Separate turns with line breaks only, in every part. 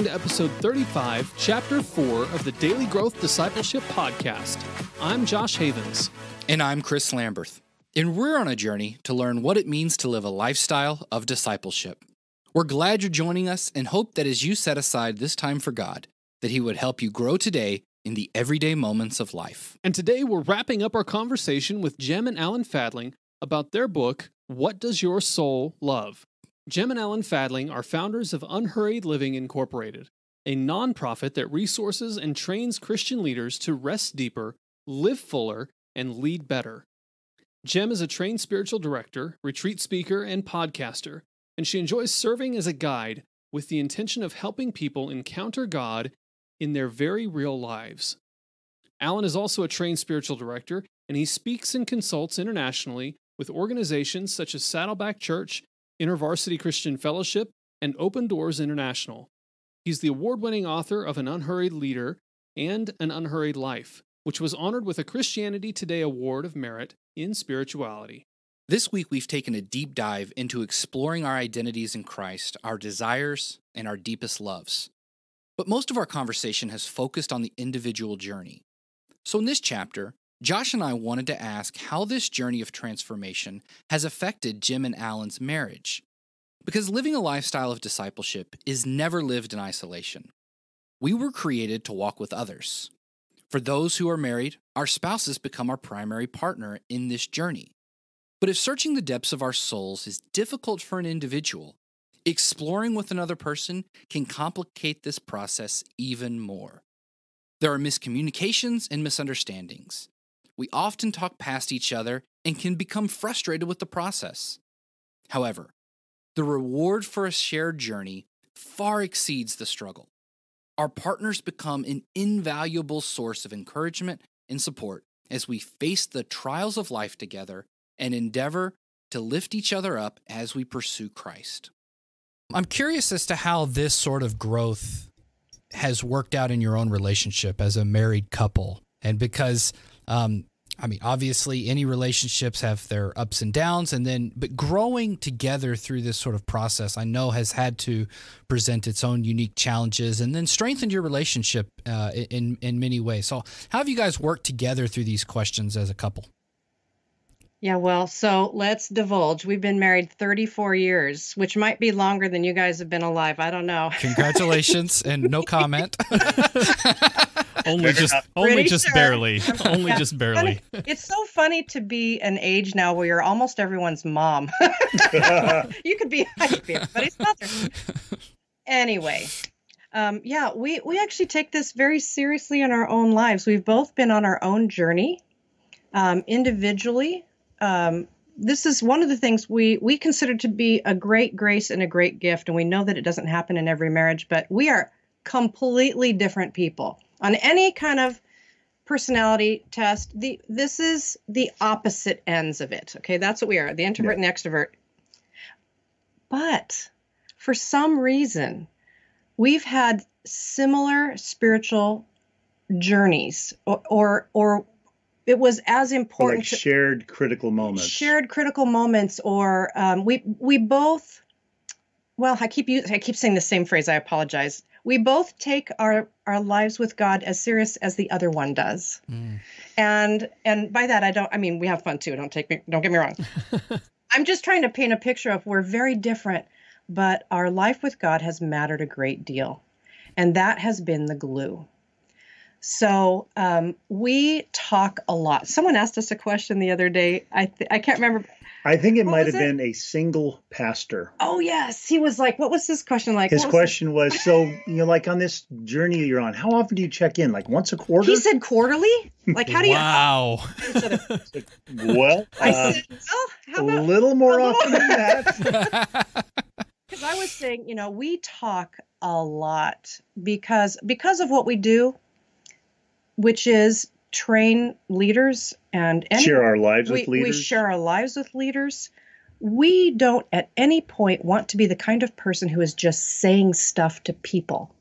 listening to episode 35, chapter 4 of the Daily Growth Discipleship podcast. I'm Josh Havens.
And I'm Chris Lamberth. And we're on a journey to learn what it means to live a lifestyle of discipleship. We're glad you're joining us and hope that as you set aside this time for God, that He would help you grow today in the everyday moments of life.
And today we're wrapping up our conversation with Jem and Alan Fadling about their book, What Does Your Soul Love? Jem and Alan Fadling are founders of Unhurried Living Incorporated, a nonprofit that resources and trains Christian leaders to rest deeper, live fuller, and lead better. Jem is a trained spiritual director, retreat speaker, and podcaster, and she enjoys serving as a guide with the intention of helping people encounter God in their very real lives. Alan is also a trained spiritual director, and he speaks and consults internationally with organizations such as Saddleback Church, InterVarsity Christian Fellowship, and Open Doors International. He's the award-winning author of An Unhurried Leader and An Unhurried Life, which was honored with a Christianity Today Award of Merit in Spirituality.
This week, we've taken a deep dive into exploring our identities in Christ, our desires, and our deepest loves. But most of our conversation has focused on the individual journey. So in this chapter, Josh and I wanted to ask how this journey of transformation has affected Jem and Alan's marriage. Because living a lifestyle of discipleship is never lived in isolation. We were created to walk with others. For those who are married, our spouses become our primary partner in this journey. But if searching the depths of our souls is difficult for an individual, exploring with another person can complicate this process even more. There are miscommunications and misunderstandings. We often talk past each other and can become frustrated with the process. However, the reward for a shared journey far exceeds the struggle. Our partners become an invaluable source of encouragement and support as we face the trials of life together and endeavor to lift each other up as we pursue Christ.
I'm curious as to how this sort of growth has worked out in your own relationship as a married couple. And because, obviously any relationships have their ups and downs, but growing together through this sort of process, I know has had to present its own unique challenges and then strengthened your relationship in many ways. So how have you guys worked together through these questions as a couple?
Yeah, well, so let's divulge. We've been married 34 years, which might be longer than you guys have been alive. I don't know.
Congratulations and no comment.
Only just barely. Only just barely.
It's so funny to be an age now where you're almost everyone's mom. You could be everybody's mother. Anyway, we actually take this very seriously in our own lives. We've both been on our own journey individually. This is one of the things we consider to be a great grace and a great gift, and we know that it doesn't happen in every marriage, but we are completely different people. On any kind of personality test, this is the opposite ends of it. Okay, that's what we are, the introvert and the extrovert. But for some reason, we've had similar spiritual journeys, or it was as important.
Like shared critical moments.
Shared critical moments, or we both. Well, I keep saying the same phrase. I apologize. We both take our lives with God as serious as the other one does, and by that we have fun too. Don't get me wrong. I'm just trying to paint a picture of we're very different, but our life with God has mattered a great deal, and that has been the glue. So we talk a lot. Someone asked us a question the other day. I can't remember.
I think it might have been a single pastor.
Oh, yes. He was like, what was his question like?
His question was, so, like on this journey you're on, how often do you check in? Like once a quarter?
He said quarterly? Like, how do you?
Wow.
Well,
I said, how about
a little more often than that.
Because I was saying, we talk a lot because of what we do, which is train leaders and
share our lives with leaders.
We share our lives with leaders. We don't at any point want to be the kind of person who is just saying stuff to people.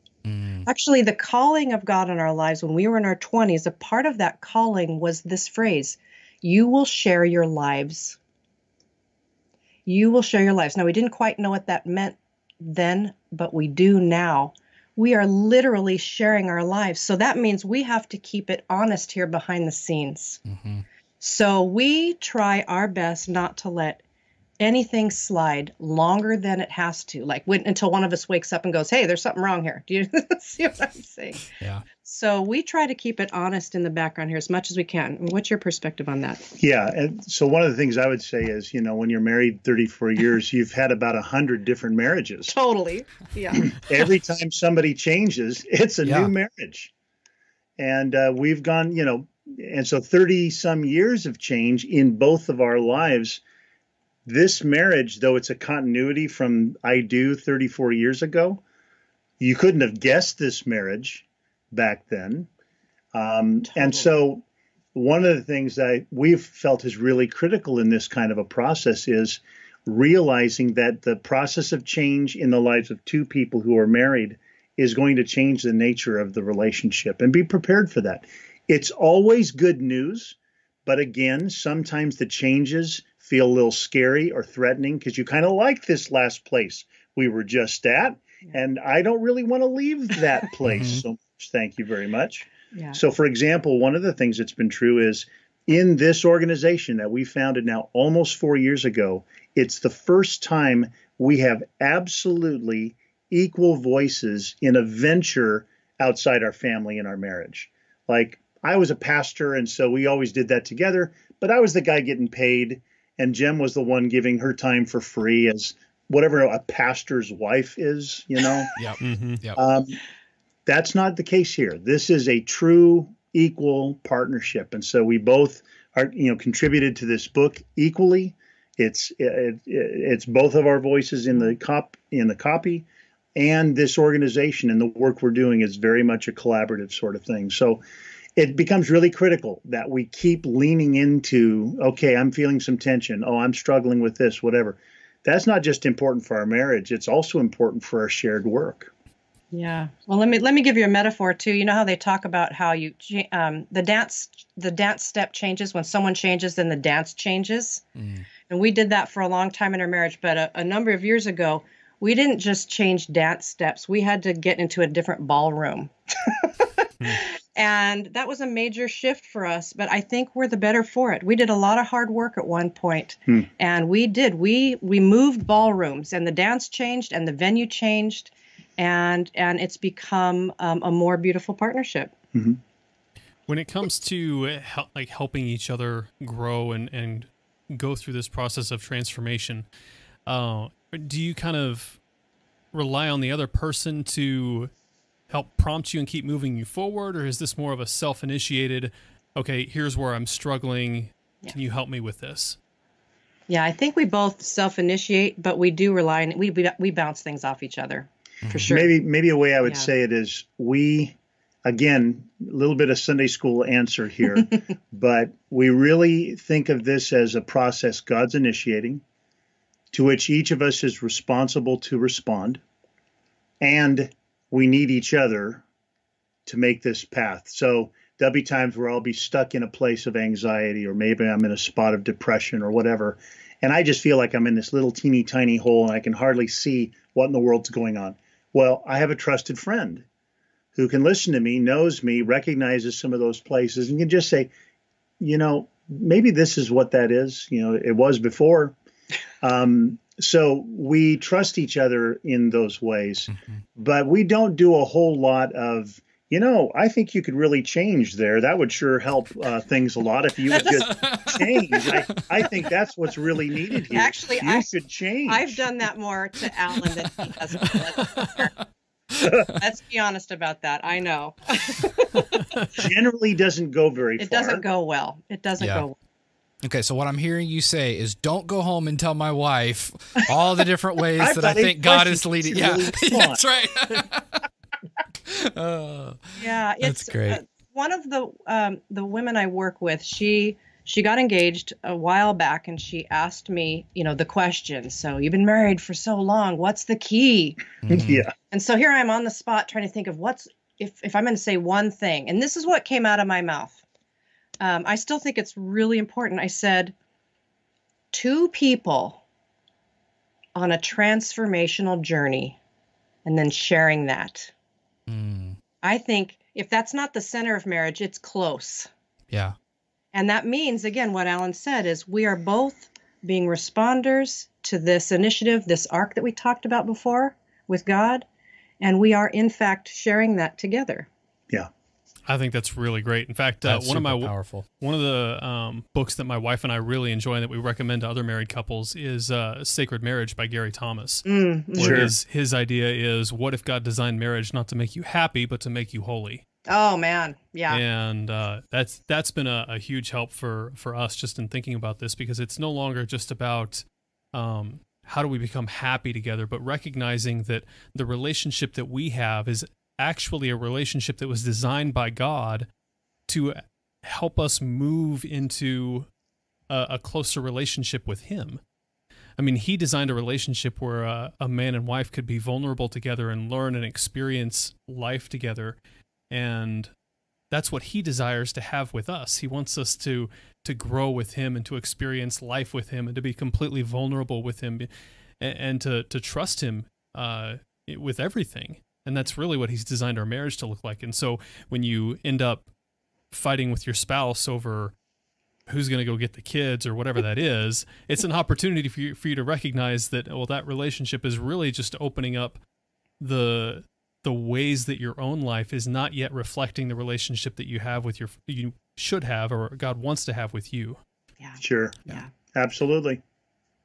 Actually, the calling of God in our lives when we were in our 20s, a part of that calling was this phrase, you will share your lives. You will share your lives. Now, we didn't quite know what that meant then, but we do now. we are literally sharing our lives. So that means we have to keep it honest here behind the scenes.
Mm-hmm.
So we try our best not to let anything slide longer than it has to, like until one of us wakes up and goes, hey, there's something wrong here. Do you see what I'm saying?
Yeah.
So we try to keep it honest in the background here as much as we can. What's your perspective on that?
Yeah. And so one of the things I would say is, when you're married 34 years, you've had about 100 different marriages.
Totally. Yeah.
Every time somebody changes, it's a new marriage. And we've gone, and so 30 some years of change in both of our lives. This marriage, though it's a continuity from I do 34 years ago, you couldn't have guessed this marriage back then. And so one of the things that we've felt is really critical in this kind of a process is realizing that the process of change in the lives of two people who are married is going to change the nature of the relationship, and be prepared for that. It's always good news, but again, sometimes the changes feel a little scary or threatening because you kind of like this last place we were just at, and I don't really want to leave that place so much. Thank you very much. Yeah. So, for example, one of the things that's been true is in this organization that we founded now almost 4 years ago, it's the first time we have absolutely equal voices in a venture outside our family and our marriage. Like, I was a pastor, and so we always did that together, but I was the guy getting paid, and Jem was the one giving her time for free as whatever a pastor's wife is,
Yep. Mm-hmm. Yep.
That's not the case here. This is a true equal partnership. And so we both are, contributed to this book equally. It's both of our voices in the copy, and this organization and the work we're doing is very much a collaborative sort of thing. So it becomes really critical that we keep leaning into, okay, I'm feeling some tension. Oh, I'm struggling with this, whatever. That's not just important for our marriage. It's also important for our shared work.
Yeah. Well, let me give you a metaphor too. You know how they talk about how the dance step changes when someone changes, then the dance changes. Mm. And we did that for a long time in our marriage. But a number of years ago, we didn't just change dance steps. We had to get into a different ballroom. And that was a major shift for us, but I think we're the better for it. We did a lot of hard work at one point, and we moved ballrooms, and the dance changed, and the venue changed, and it's become a more beautiful partnership.
Mm-hmm. When it comes to helping each other grow and go through this process of transformation, do you kind of rely on the other person to help prompt you and keep moving you forward, or is this more of a self-initiated, okay, here's where I'm struggling, can you help me with this? Yeah,
I think we both self-initiate, but we do rely on, we bounce things off each other, for sure.
Maybe a way I would say it is again, a little bit of Sunday school answer here, but we really think of this as a process God's initiating, to which each of us is responsible to respond, and we need each other to make this path. So there'll be times where I'll be stuck in a place of anxiety, or maybe I'm in a spot of depression or whatever, and I just feel like I'm in this little teeny tiny hole and I can hardly see what in the world's going on. Well, I have a trusted friend who can listen to me, knows me, recognizes some of those places, and can just say, maybe this is what that is. It was before. So we trust each other in those ways, but we don't do a whole lot of, I think you could really change there. That would sure help things a lot if you would just change. I think that's what's really needed here.
Actually,
you should change.
I've done that more to Alan than he has. Let's be honest about that. I know.
Generally doesn't go very far.
It doesn't go well. It doesn't go well.
Okay, so what I'm hearing you say is don't go home and tell my wife all the different ways that I think God is leading. Yeah, that's right.
Yeah,
that's great.
One of the women I work with, she got engaged a while back, and she asked me, the question. So you've been married for so long. What's the key?
Mm-hmm. Yeah.
And so here I am on the spot trying to think of if I'm going to say one thing, and this is what came out of my mouth. I still think it's really important. I said, 2 people on a transformational journey, and then sharing that. I think if that's not the center of marriage, it's close.
Yeah.
And that means, again, what Alan said is we are both being responders to this initiative, this arc that we talked about before with God, and we are, in fact, sharing that together.
Yeah.
I think that's really great. In fact,
That's
one of
powerful.
One of the books that my wife and I really enjoy and that we recommend to other married couples is Sacred Marriage by Gary Thomas.
Sure.
His idea is, what if God designed marriage not to make you happy, but to make you holy?
Oh, man. Yeah.
And that's been a huge help for us just in thinking about this, because it's no longer just about how do we become happy together, but recognizing that the relationship that we have is actually a relationship that was designed by God to help us move into a closer relationship with Him. I mean, He designed a relationship where a man and wife could be vulnerable together and learn and experience life together. And that's what He desires to have with us. He wants us to grow with Him and to experience life with Him and to be completely vulnerable with Him and to trust Him with everything. And that's really what He's designed our marriage to look like. And so when you end up fighting with your spouse over who's going to go get the kids or whatever that is, it's an opportunity for you to recognize that, well, that relationship is really just opening up the ways that your own life is not yet reflecting the relationship that you have with you should have, or God wants to have with you.
Yeah.
Sure.
Yeah.
Absolutely.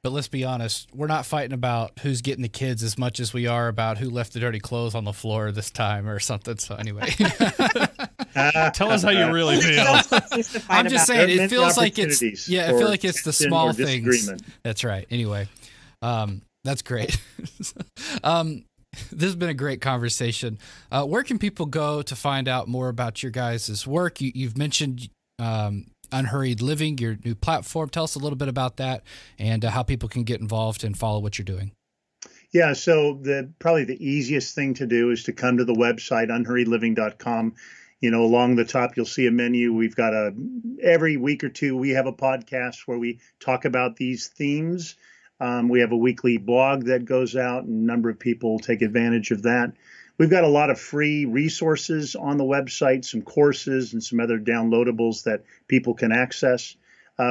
But let's be honest, we're not fighting about who's getting the kids as much as we are about who left the dirty clothes on the floor this time or something. So anyway.
Tell us how you really feel.
I'm just saying, it feels like it's,
I
feel like it's the small things. That's right. Anyway, that's great. This has been a great conversation. Where can people go to find out more about your guys' work? You've mentioned Unhurried Living, your new platform. Tell us a little bit about that and how people can get involved and follow what you're doing.
Yeah, so probably the easiest thing to do is to come to the website, unhurriedliving.com. You know, along the top, you'll see a menu. We've got every week or two, we have a podcast where we talk about these themes. We have a weekly blog that goes out, and a number of people take advantage of that. We've got a lot of free resources on the website, some courses and some other downloadables that people can access.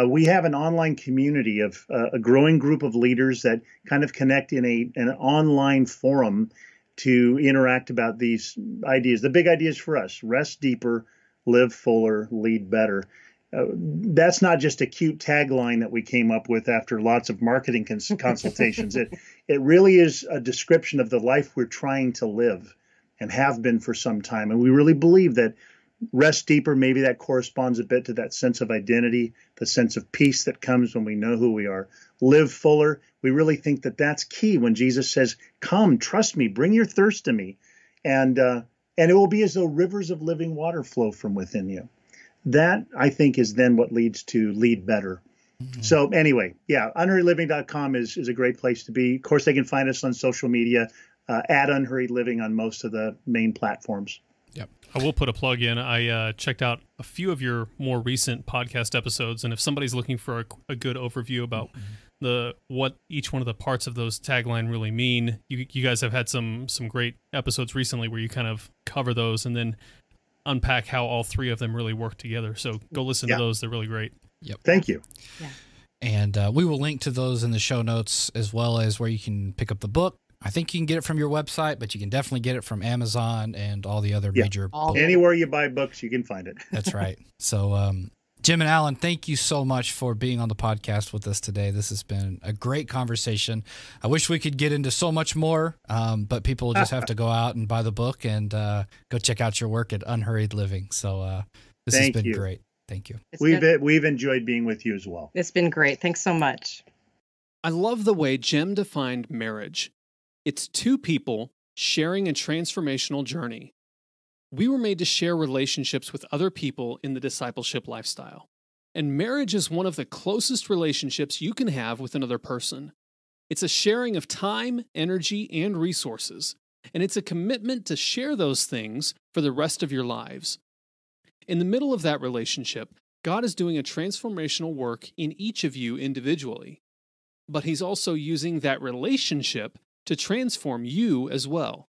We have an online community of a growing group of leaders that kind of connect in an online forum to interact about these ideas. The big ideas for us: rest deeper, live fuller, lead better. That's not just a cute tagline that we came up with after lots of marketing consultations. It really is a description of the life we're trying to live and have been for some time. And we really believe that rest deeper, maybe that corresponds a bit to that sense of identity, the sense of peace that comes when we know who we are. Live fuller. We really think that that's key when Jesus says, "Come, trust me, bring your thirst to me." And it will be as though rivers of living water flow from within you. That, I think, is then what leads to lead better. Mm-hmm. So anyway, yeah, unhurriedliving.com is a great place to be. Of course, they can find us on social media at Unhurried Living on most of the main platforms.
Yep. I will put a plug in. I checked out a few of your more recent podcast episodes, and if somebody's looking for a good overview about what each one of the parts of those tagline really mean, you guys have had some great episodes recently where you kind of cover those and then unpack how all three of them really work together. So go listen to those. They're really great.
Yep.
Thank you.
Yeah.
And we will link to those in the show notes, as well as where you can pick up the book. I think you can get it from your website, but you can definitely get it from Amazon and all the other major books.
Anywhere you buy books, you can find it.
That's right. So, Jim and Alan, thank you so much for being on the podcast with us today. This has been a great conversation. I wish we could get into so much more, but people will just have to go out and buy the book and go check out your work at Unhurried Living. So this has been great. Thank you.
We've enjoyed being with you as well.
It's been great. Thanks so much.
I love the way Jim defined marriage. It's two people sharing a transformational journey. We were made to share relationships with other people in the discipleship lifestyle. And marriage is one of the closest relationships you can have with another person. It's a sharing of time, energy, and resources. And it's a commitment to share those things for the rest of your lives. In the middle of that relationship, God is doing a transformational work in each of you individually. But He's also using that relationship to transform you as well.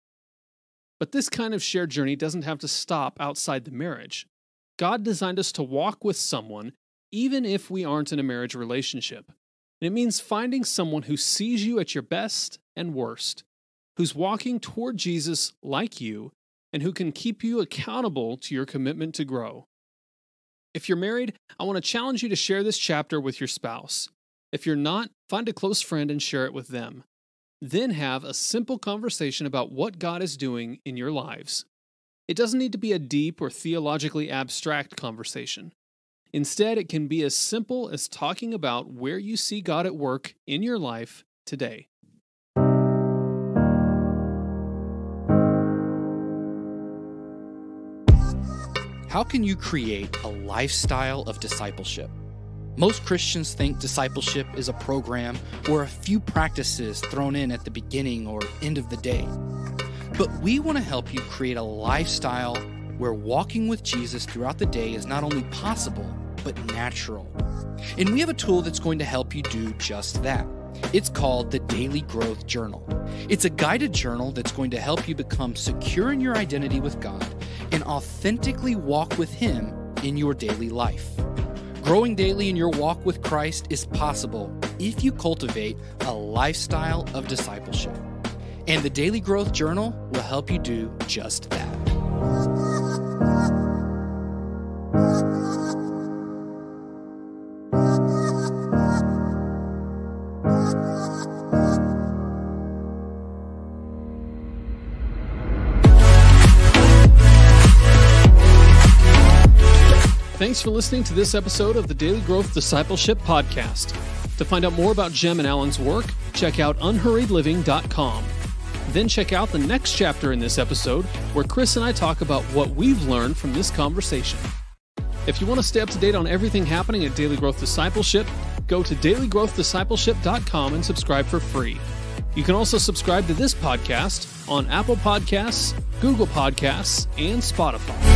But this kind of shared journey doesn't have to stop outside the marriage. God designed us to walk with someone even if we aren't in a marriage relationship. And it means finding someone who sees you at your best and worst, who's walking toward Jesus like you, and who can keep you accountable to your commitment to grow. If you're married, I want to challenge you to share this chapter with your spouse. If you're not, find a close friend and share it with them. Then have a simple conversation about what God is doing in your lives. It doesn't need to be a deep or theologically abstract conversation. Instead, it can be as simple as talking about where you see God at work in your life today.
How can you create a lifestyle of discipleship? Most Christians think discipleship is a program or a few practices thrown in at the beginning or end of the day. But we want to help you create a lifestyle where walking with Jesus throughout the day is not only possible, but natural. And we have a tool that's going to help you do just that. It's called the Daily Growth Journal. It's a guided journal that's going to help you become secure in your identity with God and authentically walk with Him in your daily life. Growing daily in your walk with Christ is possible if you cultivate a lifestyle of discipleship. And the Daily Growth Journal will help you do just that.
Thanks for listening to this episode of the Daily Growth Discipleship Podcast. To find out more about Jem and Alan's work, check out unhurriedliving.com. Then check out the next chapter in this episode where Chris and I talk about what we've learned from this conversation. If you want to stay up to date on everything happening at Daily Growth Discipleship, go to dailygrowthdiscipleship.com and subscribe for free. You can also subscribe to this podcast on Apple Podcasts, Google Podcasts, and Spotify.